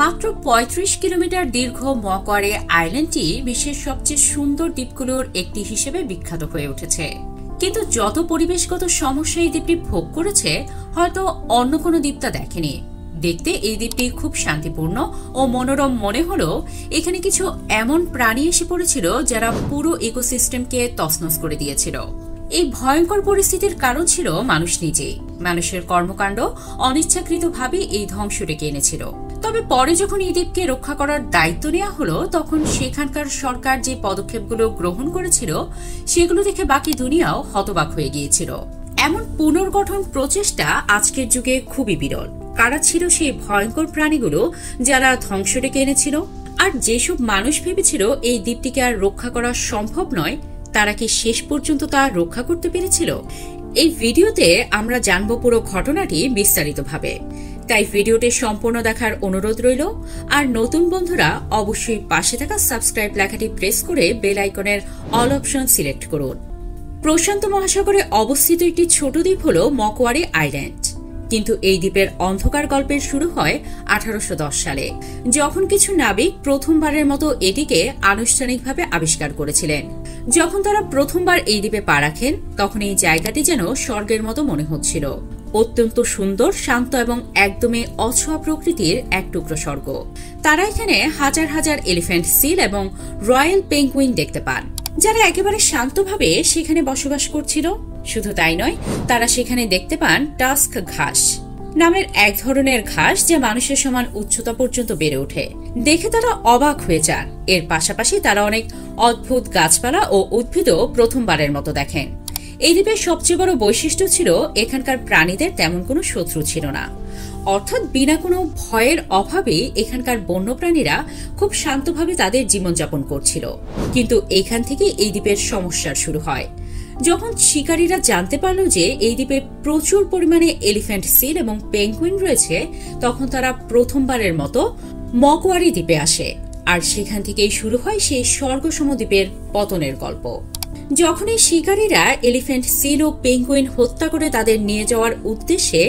মাত্র ৩৫ কিলোমিটার দীর্ঘ মকওয়ারি আইল্যান্ডটি বিশ্বের সবচেয়ে সুন্দর দ্বীপগুলোর একটি হিসেবে বিখ্যাত হয়ে উঠেছে। কিন্তু যত পরিবেশগত সমস্যা এই দ্বীপটি ভোগ করেছে, হয়তো অন্য কোনো দ্বীপ তা দেখেনি। দেখতে এই দ্বীপটি খুব শান্তিপূর্ণ ও মনোরম মনে হলেও এখানে কিছু এমন প্রাণী এসে পড়েছিল যারা পুরো ইকোসিস্টেমকে তছনছ করে দিয়েছিল। এই ভয়ঙ্কর পরিস্থিতির কারণ ছিল মানুষ নিজেই। মানুষের কর্মকাণ্ড অনিচ্ছাকৃতভাবে এই ধ্বংস ডেকে এনেছিল। তবে পরে যখন এই দ্বীপকে রক্ষা করার দায়িত্ব নেওয়া হলো, তখন সেখানকার সরকার যে পদক্ষেপগুলো গ্রহণ করেছিল সেগুলো দেখে বাকি দুনিয়াও হতবাক হয়ে গিয়েছিল। এমন পুনর্গঠন প্রচেষ্টা আজকের যুগে খুবই বিরল। কারা ছিল সেই ভয়ঙ্কর প্রাণীগুলো যারা ধ্বংস ডেকে এনেছিল? আর যেসব মানুষ ভেবেছিল এই দ্বীপটিকে আর রক্ষা করা সম্ভব নয়, তারা কি শেষ পর্যন্ত তা রক্ষা করতে পেরেছিল? এই ভিডিওতে আমরা জানব পুরো ঘটনাটি বিস্তারিতভাবে। তাই ভিডিওটি সম্পূর্ণ দেখার অনুরোধ রইল। আর নতুন বন্ধুরা অবশ্যই পাশে থাকা সাবস্ক্রাইব লেখাটি প্রেস করে বেল আইকনের অল অপশন সিলেক্ট করুন। প্রশান্ত মহাসাগরে অবস্থিত একটি ছোট দ্বীপ হল মকওয়ারি আইল্যান্ড। কিন্তু এই দ্বীপের অন্ধকার গল্পের শুরু হয় 1810 সালে, যখন কিছু নাবিক প্রথমবারের মতো এটিকে আনুষ্ঠানিকভাবে আবিষ্কার করেছিলেন। যখন তারা প্রথমবার এই দ্বীপে পা রাখেন, তখন এই জায়গাটি যেন স্বর্গের মতো মনে হচ্ছিল। অত্যন্ত সুন্দর, শান্ত এবং একদমই অছোঁয়া প্রকৃতির এক টুকরো স্বর্গ। তারা এখানে হাজার হাজার এলিফ্যান্ট সিল এবং রয়্যাল পেঙ্গুইন দেখতে পান, যারা একেবারে শান্তভাবে সেখানে বসবাস করছিল। শুধু তাই নয়, তারা সেখানে দেখতে পান টাস্ক ঘাস নামের এক ধরনের ঘাস, যা মানুষের সমান উচ্চতা পর্যন্ত বেড়ে ওঠে। দেখে তারা অবাক হয়ে যান। এর পাশাপাশি তারা অনেক অদ্ভুত গাছপালা ও উদ্ভিদও প্রথমবারের মতো দেখেন। এই দ্বীপের সবচেয়ে বড় বৈশিষ্ট্য ছিল এখানকার প্রাণীদের তেমন কোনো শত্রু ছিল না। অর্থাৎ বিনা কোনো ভয়ের অভাবে এখানকার বন্যপ্রাণীরা খুব শান্তভাবে তাদের জীবনযাপন করছিল। কিন্তু এখান থেকে এই দ্বীপের সমস্যার শুরু হয়। যখন শিকারীরা জানতে পারল যে এই দ্বীপে প্রচুর পরিমাণে এলিফ্যান্ট সিল এবং পেঙ্গুইন রয়েছে, তখন তারা প্রথমবারের মতো মকওয়ারি দ্বীপে আসে। আর সেখান থেকেই শুরু হয় সেই স্বর্গসম দ্বীপের পতনের গল্প। যখন এই শিকারীরা এলিফ্যান্ট সিল ও পেঙ্গুইন হত্যা করে তাদের নিয়ে যাওয়ার উদ্দেশ্যে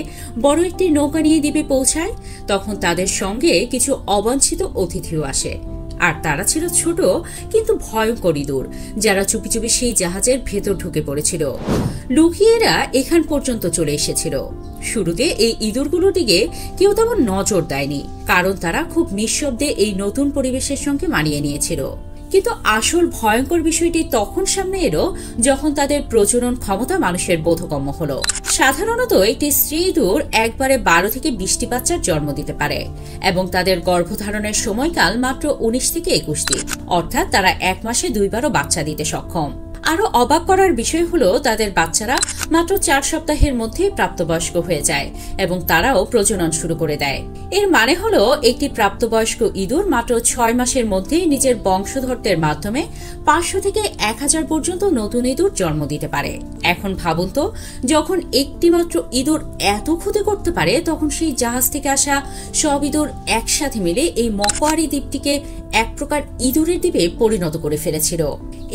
বড় একটি নৌকা নিয়ে দ্বীপে পৌঁছায়, তখন তাদের সঙ্গে কিছু অবাঞ্ছিত অতিথিও আসে। আর তারা ছিল ছোট কিন্তু ভয়ঙ্কর ইঁদুর, যারা চুপি চুপি সেই জাহাজের ভেতর ঢুকে পড়েছিল। লুকিয়েরা এখান পর্যন্ত চলে এসেছিল। শুরুতে এই ইঁদুরগুলোর দিকে কেউ তেমন নজর দেয়নি, কারণ তারা খুব নিঃশব্দে এই নতুন পরিবেশের সঙ্গে মানিয়ে নিয়েছিল। কিন্তু আসল ভয়ঙ্কর বিষয়টি তখন সামনে এলো যখন তাদের প্রজনন ক্ষমতা মানুষের বোধগম্য হলো। সাধারণত একটি স্ত্রী ইঁদুর একবারে 12 থেকে 20টি বাচ্চার জন্ম দিতে পারে এবং তাদের গর্ভধারণের সময়কাল মাত্র 19 থেকে 21 দিন, অর্থাৎ তারা এক মাসে 2 বারও বাচ্চা দিতে সক্ষম। আরো অবাক করার বিষয় হলো তাদের বাচ্চারা মাত্র 4 সপ্তাহের মধ্যেই প্রাপ্তবয়স্ক হয়ে যায় এবং তারাও প্রজনন শুরু করে দেয়। এর মানে হলো একটি প্রাপ্তবয়স্ক ইঁদুর মাত্র 6 মাসের মধ্যেই নিজের বংশধরদের মাধ্যমে 500 থেকে 1000 পর্যন্ত নতুন ইঁদুর জন্ম দিতে পারে। এখন ভাবুন তো, যখন একটি মাত্র ইঁদুর এত ক্ষতি করতে পারে, তখন সেই জাহাজ থেকে আসা সব ইঁদুর একসাথে মিলে এই মকওয়ারি দ্বীপটিকে এক প্রকার ইঁদুরের দ্বীপে পরিণত করে ফেলেছিল।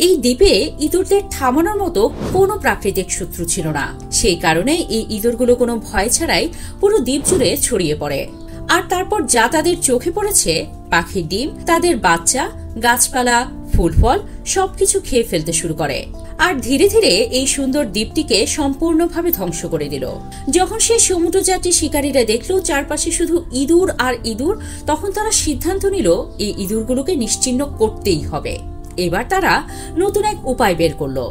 এই দ্বীপে ইঁদুরদের থামানোর মতো কোনো প্রাকৃতিক শত্রু ছিল না। সেই কারণে এই ইঁদুরগুলো কোনো ভয় ছাড়াই পুরো দ্বীপ জুড়ে ছড়িয়ে পড়ে। আর তারপর যা তাদের চোখে পড়েছে, পাখির ডিম, তাদের বাচ্চা, গাছপালা, ফুল ফল সবকিছু খেয়ে ফেলতে শুরু করে। আর ধীরে ধীরে এই সুন্দর দ্বীপটিকে সম্পূর্ণভাবে ধ্বংস করে দিল। যখন সেই সমুদ্রযাত্রী শিকারীরা দেখলো চারপাশে শুধু ইঁদুর আর ইঁদুর, তখন তারা সিদ্ধান্ত নিল এই ইঁদুরগুলোকে নিশ্চিহ্ন করতেই হবে। এবার তারা নতুন এক উপায় বের করলো।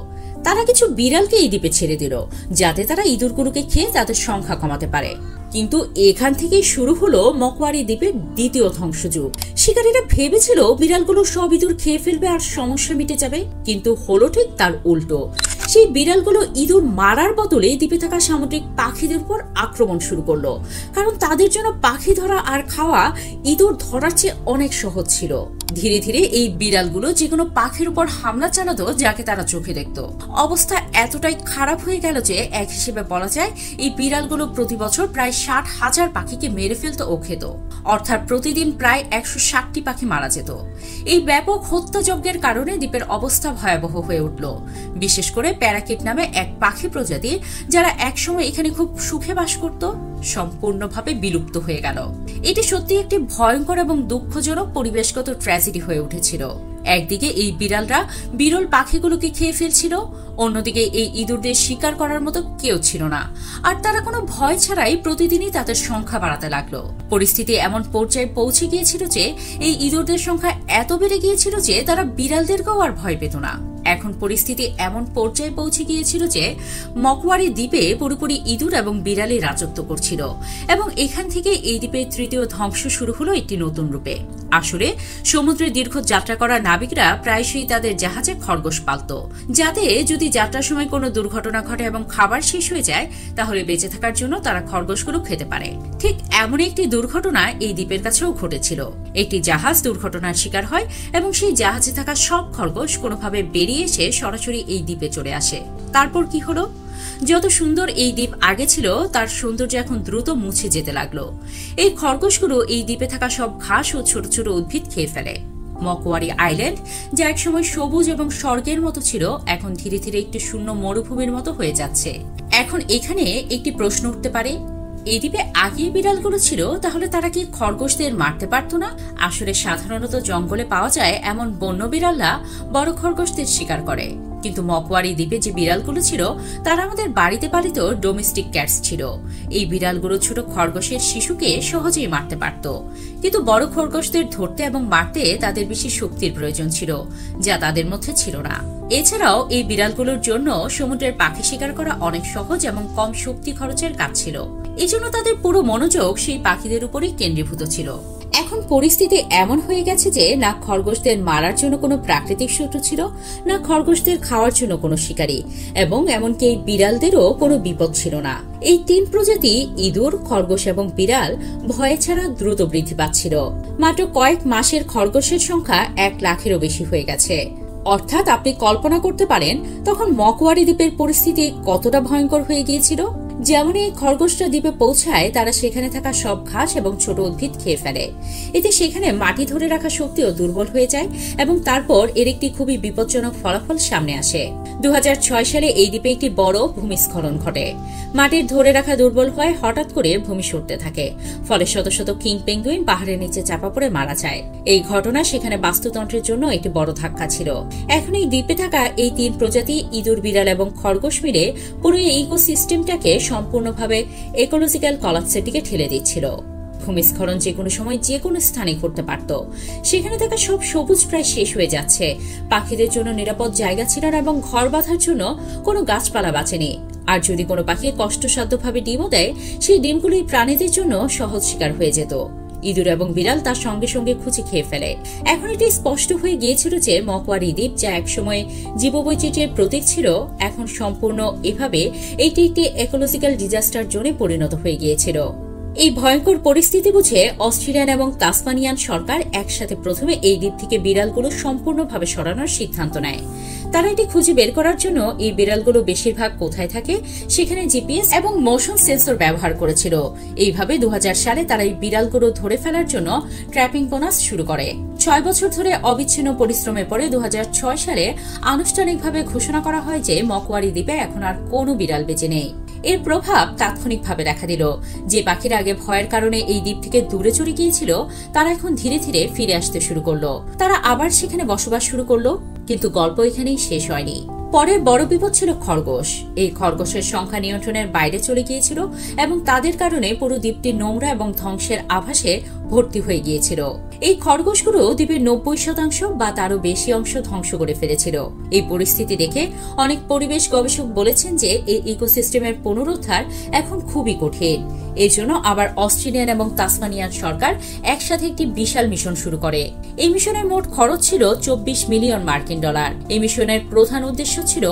তারা কিছু বিড়ালকে এই দ্বীপে ছেড়ে দিল, যাতে তারা ইঁদুরগুলোকে খেয়ে তাদের সংখ্যা কমাতে পারে। কিন্তু এখান থেকেই শুরু হলো মকওয়ারি দ্বীপের দ্বিতীয় ধ্বংসযুগ। শিকারীরা ভেবেছিল বিড়ালগুলো সব ইঁদুর খেয়ে ফেলবে আর সমস্যা মিটে যাবে, কিন্তু হলো ঠিক তার উল্টো। সেই বিড়ালগুলো ইঁদুর মারার বদলে দ্বীপে থাকা সামুদ্রিক পাখিদের উপর আক্রমণ শুরু করলো, কারণ তাদের জন্য পাখি ধরা আর খাওয়া ইঁদুর ধরার চেয়ে অনেক সহজ ছিল। ধীরে ধীরে এই বিড়ালগুলো যে কোনো পাখির উপর হামলা চালাতো যাকে তারা চোখে দেখত। অবস্থা এতটাই খারাপ হয়ে গেল যে এক হিসেবে বলা যায় এই বিড়ালগুলো প্রতি বছর প্রায় 60,000 পাখিকে মেরে ফেলত ও খেত। অর্থাৎ প্রতিদিন প্রায় 160টি পাখি মারা যেত। এই ব্যাপক হত্যাযজ্ঞের কারণে দ্বীপের অবস্থা ভয়াবহ হয়ে উঠল। বিশেষ করে প্যারাকিট নামে এক পাখি প্রজাতি, যারা একসময় এখানে খুব সুখে বাস করত, সম্পূর্ণভাবে বিলুপ্ত হয়ে গেল। এটি সত্যি একটি ভয়ঙ্কর এবং দুঃখজনক পরিবেশগত ট্র্যাজেডি হয়ে উঠেছিল। একদিকে এই বিড়ালরা বিরল পাখিগুলোকে খেয়ে ফেলছিল, অন্যদিকে এই ইঁদুরদের শিকার করার মতো কেউ ছিল না, আর তারা কোনো ভয় ছাড়াই প্রতিদিনই তাদের সংখ্যা বাড়াতে লাগলো। পরিস্থিতি এমন পর্যায়ে পৌঁছে গিয়েছিল যে এই ইঁদুরদের সংখ্যা এত বেড়ে গিয়েছিল যে তারা বিড়ালদেরকেও আর ভয় পেত না। এখন পরিস্থিতি এমন পর্যায়ে পৌঁছে গিয়েছিল যে মকওয়ারি দ্বীপে পুরোপুরি ইঁদুর এবং বিড়ালই রাজত্ব করছিল, এবং এখান থেকে এই দ্বীপের তৃতীয় ধ্বংস শুরু হলো একটি নতুন রূপে। আসলে সমুদ্রে দীর্ঘ যাত্রা করা নাবিকরা প্রায়শই তাদের জাহাজে খরগোশ পালত, যাতে যদি যাত্রার সময় কোনো দুর্ঘটনা ঘটে এবং খাবার শেষ হয়ে যায় তাহলে বেঁচে থাকার জন্য তারা খরগোশগুলো খেতে পারে। ঠিক এমন একটি দুর্ঘটনা এই দ্বীপের কাছেও ঘটেছিল। একটি জাহাজ দুর্ঘটনার শিকার হয় এবং সেই জাহাজে থাকা সব খরগোশ কোনোভাবে বেরিয়ে এসে সরাসরি এই দ্বীপে চলে আসে। তারপর কি হলো? যত সুন্দর এই দ্বীপ আগে ছিল তার সৌন্দর্য এখন দ্রুত মুছে যেতে লাগলো। এই খরগোশগুলো এই দ্বীপে থাকা সব ঘাস ও ছোট ছোট উদ্ভিদ খেয়ে ফেলে। মকওয়ারি আইল্যান্ড, যা একসময় সবুজ এবং স্বর্গের মতো ছিল, এখন ধীরে ধীরে একটি শূন্য মরুভূমির মতো হয়ে যাচ্ছে। এখন এখানে একটি প্রশ্ন উঠতে পারে, এই দ্বীপে আগে বিড়ালগুলো ছিল, তাহলে তারা কি খরগোশদের মারতে পারত না? আসলে সাধারণত জঙ্গলে পাওয়া যায় এমন বন্য বিড়ালরা বড় খরগোশদের শিকার করে, কিন্তু মকওয়ারি দ্বীপে যে বিড়ালগুলো ছিল তারা আমাদের বাড়িতে পালিত ডোমেস্টিক ক্যাটস ছিল। এই বিড়ালগুলো ছোট খরগোশের শিশুকে সহজেই মারতে পারত, কিন্তু বড় খরগোশদের ধরতে এবং মারতে তাদের বেশি শক্তির প্রয়োজন ছিল, যা তাদের মধ্যে ছিল না। এছাড়াও এই বিড়ালগুলোর জন্য সমুদ্রের পাখি শিকার করা অনেক সহজ এবং কম শক্তি খরচের কাজ ছিল। এজন্য তাদের পুরো মনোযোগ সেই পাখিদের উপরই কেন্দ্রীভূত ছিল। এখন পরিস্থিতি এমন হয়ে গেছে যে না খরগোশদের মারার জন্য কোনো প্রাকৃতিক শত্রু ছিল, না খরগোশদের খাওয়ার জন্য কোনো শিকারী, এবং এমনকি এই বিড়ালদেরও কোনো বিপদ ছিল না। এই তিন প্রজাতি ইঁদুর, খরগোশ এবং বিড়াল ভয়ে ছাড়া দ্রুত বৃদ্ধি পাচ্ছিল। মাত্র কয়েক মাসের খরগোশের সংখ্যা 1 লাখেরও বেশি হয়ে গেছে। অর্থাৎ আপনি কল্পনা করতে পারেন তখন মকওয়ারি দ্বীপের পরিস্থিতি কতটা ভয়ঙ্কর হয়ে গিয়েছিল। যেমন এই খরগোশরা দ্বীপে পৌঁছায়, তারা সেখানে থাকা সব ঘাস এবং ছোট উদ্ভিদ খেয়ে ফেলে। এতে সেখানে মাটি ধরে রাখা শক্তিও দুর্বল হয়ে যায়, এবং তারপর এর একটি খুবই বিপজ্জনক ফলাফল সামনে আসে। 2006 সালে এই দ্বীপে একটি বড় ভূমিস্খলন ঘটে। মাটির ধরে রাখা দুর্বল হয়, হঠাৎ করে ভূমি সরতে থাকে, ফলে শত শত কিং পেঙ্গুইন পাহাড়ের নিচে চাপা পড়ে মারা যায়। এই ঘটনা সেখানে বাস্তুতন্ত্রের জন্য একটি বড় ধাক্কা ছিল। এখন এই দ্বীপে থাকা এই 3 প্রজাতি ইঁদুর, বিড়াল এবং খরগোশ মিলে পুরো ইকোসিস্টেমটাকে সম্পূর্ণভাবে ইকোলজিক্যাল কলাপসের দিকে ঠেলে দিচ্ছিল। ভূমিস্খলন যে কোনো সময় যে কোনো স্থানে ঘটতে পারত। সেখানে থাকা সব সবুজ প্রায় শেষ হয়ে যাচ্ছে, পাখিদের জন্য নিরাপদ জায়গা ছিল না, এবং ঘর বাঁধার জন্য কোনো গাছপালা বাঁচেনি। আর যদি কোনো পাখি কষ্টসাধ্যভাবে ডিমও দেয়, সেই ডিমগুলোই প্রাণীদের জন্য সহজ শিকার হয়ে যেত। ইঁদুর এবং বিড়াল তার সঙ্গে সঙ্গে খুঁজে খেয়ে ফেলে। এখন এটি স্পষ্ট হয়ে গিয়েছিল যে মকওয়ারি দ্বীপ, যা একসময় জীববৈচিত্র্যের প্রতীক ছিল, এখন সম্পূর্ণ এভাবে এটি একটি ইকোলজিক্যাল ডিজাস্টার জোনে পরিণত হয়ে গিয়েছিল। এই ভয়ঙ্কর পরিস্থিতি বুঝে অস্ট্রেলিয়ান এবং তাসমানিয়ান সরকার একসাথে প্রথমে এই দ্বীপ থেকে বিড়ালগুলো সম্পূর্ণভাবে সরানোর সিদ্ধান্ত নেয়। তারা এটি খুঁজে বের করার জন্য এই বিড়ালগুলো বেশিরভাগ কোথায় থাকে সেখানে জিপিএস এবং মোশন সেন্সর ব্যবহার করেছিল। এইভাবে 2000 সালে তারা এই বিড়ালগুলো ধরে ফেলার জন্য ট্র্যাপিং বোনাস শুরু করে। 6 বছর ধরে অবিচ্ছিন্ন পরিশ্রমের পরে 2006 সালে আনুষ্ঠানিকভাবে ঘোষণা করা হয় যে মকওয়ারি দ্বীপে এখন আর কোনো বিড়াল বেঁচে নেই। এর প্রভাব তাৎক্ষণিকভাবে দেখা দিল। যে পাখিরা আগে ভয়ের কারণে এই দ্বীপ থেকে দূরে চলে গিয়েছিল, তারা এখন ধীরে ধীরে ফিরে আসতে শুরু করলো। তারা আবার সেখানে বসবাস শুরু করলো। কিন্তু গল্প এখানেই শেষ হয়নি। পরের বড় বিপদ ছিল খরগোশ। এই খরগোশের সংখ্যা নিয়ন্ত্রণের বাইরে চলে গিয়েছিল, এবং তাদের কারণে পুরো দ্বীপটি নোংরা এবং ধ্বংসের আভাসে ভর্তি হয়ে গিয়েছিল। এই খরগোশগুলো দ্বীপের 90% বা তারও বেশি অংশ ধ্বংস করে ফেলেছিল। এই পরিস্থিতি দেখে অনেক পরিবেশ গবেষক বলেছেন যে এই ইকোসিস্টেমের পুনরুদ্ধার এখন খুবই কঠিন। এজন্য আবার অস্ট্রেলিয়ান এবং তাসমানিয়ান সরকার একসাথে একটি বিশাল মিশন শুরু করে। এই মিশনের মোট খরচ ছিল $24 মিলিয়ন। এই মিশনের প্রধান উদ্দেশ্য ছিল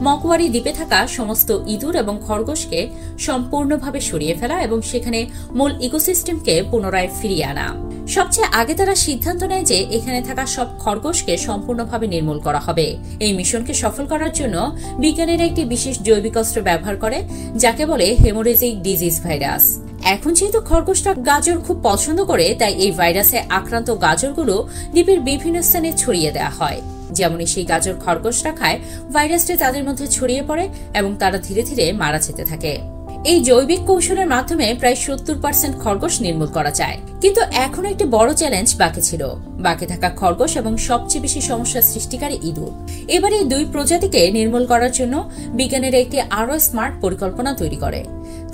মকওয়ারি দ্বীপে থাকা সমস্ত ইঁদুর এবং খরগোশকে সম্পূর্ণভাবে সরিয়ে ফেলা এবং সেখানে মূল ইকোসিস্টেমকে পুনরায় ফিরিয়ে আনা। সবচেয়ে আগে তারা সিদ্ধান্ত নেয় যে এখানে থাকা সব খরগোশকে সম্পূর্ণভাবে নির্মূল করা হবে। এই মিশনকে সফল করার জন্য বিজ্ঞানীরা একটি বিশেষ জৈবিক অস্ত্র ব্যবহার করে, যাকে বলে হেমোরেজিক ডিজিজ ভাইরাস। এখন যেহেতু খরগোশরা গাজর খুব পছন্দ করে, তাই এই ভাইরাসে আক্রান্ত গাজরগুলো দ্বীপের বিভিন্ন স্থানে ছড়িয়ে দেওয়া হয়। যেমনই সেই গাজর খরগোশরা খায়, ভাইরাসটি তাদের মধ্যে ছড়িয়ে পড়ে এবং তারা ধীরে ধীরে মারা যেতে থাকে। এই জৈবিক কৌশলের মাধ্যমে প্রায় 70% খরগোশ নির্মূল করা যায়, কিন্তু এখনো একটি বড় চ্যালেঞ্জ বাকি ছিল, বাকি থাকা খরগোশ এবং সবচেয়ে বেশি সমস্যা সৃষ্টিকারী ইঁদুর। এবারে এই দুই প্রজাতিকে নির্মূল করার জন্য বিজ্ঞানীরা একটি আরো স্মার্ট পরিকল্পনা তৈরি করে।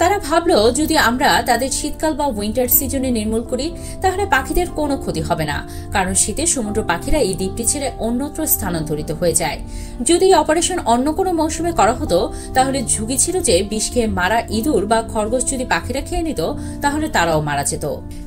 তারা ভাবলো যদি আমরা তাদের শীতকাল বা উইন্টার সিজনে নির্মূল করি তাহলে পাখিদের কোনো ক্ষতি হবে না, কারণ শীতে সমুদ্র পাখিরা এই দ্বীপটি ছেড়ে অন্যত্র স্থানান্তরিত হয়ে যায়। যদি এই অপারেশন অন্য কোনো মৌসুমে করা হতো তাহলে ঝুঁকি ছিল যে বিষ খেয়ে মারা ইঁদুর বা খরগোশ যদি পাখিরা খেয়ে নিত তাহলে তারাও মারা যেত।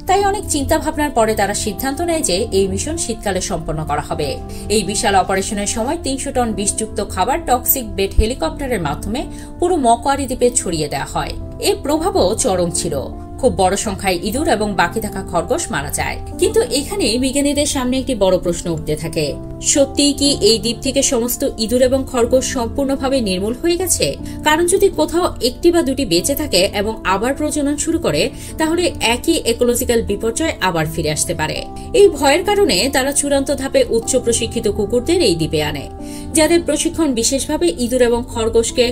তাই অনেক চিন্তা ভাবনার পরে তারা সিদ্ধান্ত নেয় যে এই মিশন শীতকালে সম্পন্ন করা হবে। এই বিশাল অপারেশনের সময় 300 টন বিষযুক্ত খাবার টক্সিক বেড হেলিকপ্টারের মাধ্যমে পুরো মকওয়ারি দ্বীপে ছড়িয়ে দেওয়া হয়। এর প্রভাবও চরম ছিল, খুব বড় সংখ্যায় ইঁদুর এবং বাকি থাকা খরগোশ মারা যায়। কিন্তু এখানে বিজ্ঞানীদের সামনে একটি বড় প্রশ্ন উঠতে থাকে, সত্যিই কি এই দ্বীপ থেকে সমস্ত ইঁদুর এবং খরগোশ সম্পূর্ণভাবে নির্মূল হয়ে গেছে? কারণ যদি কোথাও একটি বা দুটি বেঁচে থাকে এবং আবার প্রজনন শুরু করে তাহলে একই ইকোলজিক্যাল বিপর্যয় আবার ফিরে আসতে পারে। এই ভয়ের কারণে তারা চূড়ান্ত ধাপে উচ্চ প্রশিক্ষিত কুকুরদের এই দ্বীপে আনে, যাদের প্রশিক্ষণ বিশেষভাবে ইঁদুর এবং খরগোশকে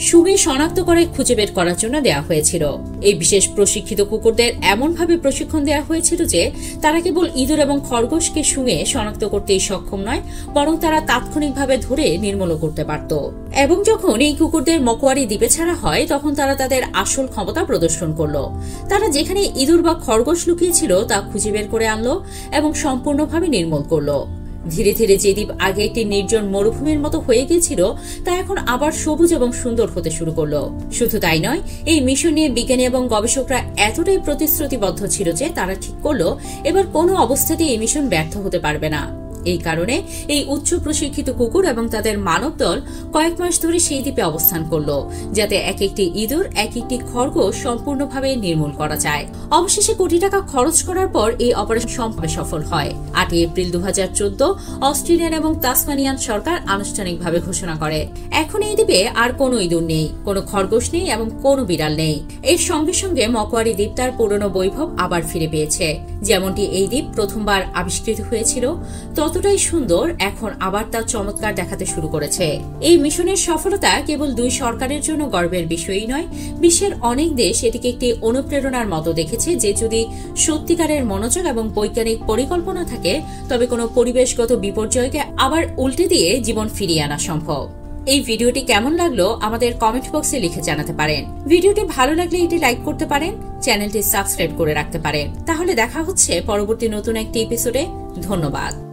শুঁয়ে শনাক্ত করে খুঁজে বের করার জন্য দেওয়া হয়েছিল। এই বিশেষ প্রশিক্ষিত কুকুরদের এমনভাবে প্রশিক্ষণ দেওয়া হয়েছিল যে তারা কেবল ইঁদুর এবং খরগোশকে শুঁয়ে শনাক্ত করতেই সক্ষম নয়, বরং তারা তাৎক্ষণিকভাবে ধরে নির্মূল করতে পারত। এবং যখন এই কুকুরদের মকওয়ারি দ্বীপে ছাড়া হয় তখন তারা তাদের আসল ক্ষমতা প্রদর্শন করলো। তারা যেখানে ইঁদুর বা খরগোশ লুকিয়েছিল তা খুঁজে বের করে আনলো এবং সম্পূর্ণভাবে নির্মূল করলো। ধীরে ধীরে যে দ্বীপ আগে একটি নির্জন মরুভূমির মতো হয়ে গিয়েছিল তা এখন আবার সবুজ এবং সুন্দর হতে শুরু করলো। শুধু তাই নয়, এই মিশন নিয়ে বিজ্ঞানী এবং গবেষকরা এতটাই প্রতিশ্রুতিবদ্ধ ছিল যে তারা ঠিক করলো এবার কোনো অবস্থাতেই এই মিশন ব্যর্থ হতে পারবে না। এই কারণে এই উচ্চ প্রশিক্ষিত কুকুর এবং তাদের মানব দল কয়েক মাস ধরে সেই দ্বীপে অবস্থান করলো, যাতে এক একটি ইঁদুর এক একটি খরগোশ সম্পূর্ণভাবে নির্মূল করা যায়। অবশেষে কোটি টাকা খরচ করার পর এই অপারেশন সম্পূর্ণ সফল হয়। 8 এপ্রিল 2014 অস্ট্রেলিয়ান এবং তাসমানিয়ান সরকার আনুষ্ঠানিকভাবে ঘোষণা করে এখন এই দ্বীপে আর কোনো ইঁদুর নেই, কোনো খরগোশ নেই এবং কোনো বিড়াল নেই। এর সঙ্গে সঙ্গে মকওয়ারি দ্বীপ তার পুরনো বৈভব আবার ফিরে পেয়েছে। যেমনটি এই দ্বীপ প্রথমবার আবিষ্কৃত হয়েছিল ততটাই সুন্দর এখন আবার তার চমৎকার দেখাতে শুরু করেছে। এই মিশনের সফলতা কেবল দুই সরকারের জন্য গর্বের বিষয়ই নয়, বিশ্বের অনেক দেশ এটিকে একটি অনুপ্রেরণার মতো দেখেছে যে যদি সত্যিকারের মনোযোগ এবং বৈজ্ঞানিক পরিকল্পনা থাকে তবে কোনো পরিবেশগত বিপর্যয়কে আবার উল্টে দিয়ে জীবন ফিরিয়ে আনা সম্ভব। এই ভিডিওটি কেমন লাগলো আমাদের কমেন্ট বক্সে লিখে জানাতে পারেন। ভিডিওটি ভালো লাগলে এটি লাইক করতে পারেন, চ্যানেলটি সাবস্ক্রাইব করে রাখতে পারেন। তাহলে দেখা হচ্ছে পরবর্তী নতুন একটি এপিসোডে। ধন্যবাদ।